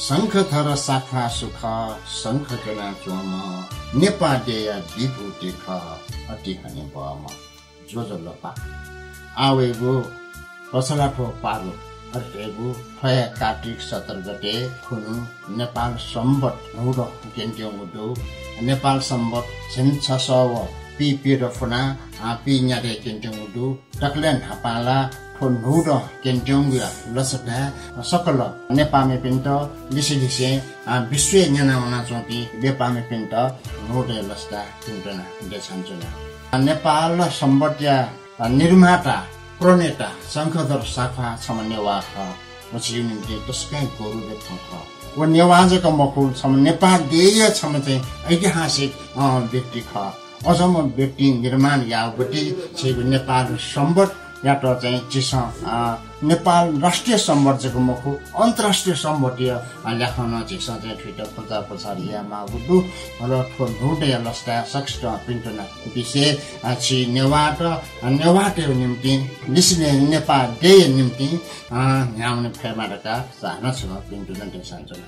शङ्खधर शाखा सुख शङ्ख जना चोम नेपादेय विभूति ख अति हने बम जो लपा आवेगो पसलाठो पारो अटेगु फय कार्तिक 17 गते खुनु नेपाल सम्बत नौड केन्ट्योङदो नेपाल सम्बत 600 पी रफना पी न्यारे केन्ट्योङदो टक्लेन हपाला फो नौड केन्ट्योङया लसटा सकल नेपामे पिन्ट लिसिलिसे विश्व न्यानावना चोटी नेपामे पिन्ट नौड लस्ता पिन्टना देशञ्चना नेपाल सम्बतया निर्माता प्रणेता शङ्खधर शाखा छम नेवा ख पछि निम्ति त्यसकै गोरुले थख व नेवाजको मकुल छम नेपाल देय छम चाहिँ ऐतिहासिक व्यक्ति ख अझम व्यक्ति निर्माण यावटी चाहिँ नेपाल सम्बत या त चाहिँ चिस नेपाल राष्ट्रिय सम्बतको मखु अन्तर्राष्ट्रिय सम्बतीय लेखन चिस चाहिँ ट्विटर प्रचार यामागु र ठोडे लस्ता सक्स्ट पिन्टना विषय छि नेवाट निम्ति लिसने नेपाल देय निम्ति न्याउने फेमाडका साना छ पिन्टना देशाञ्चल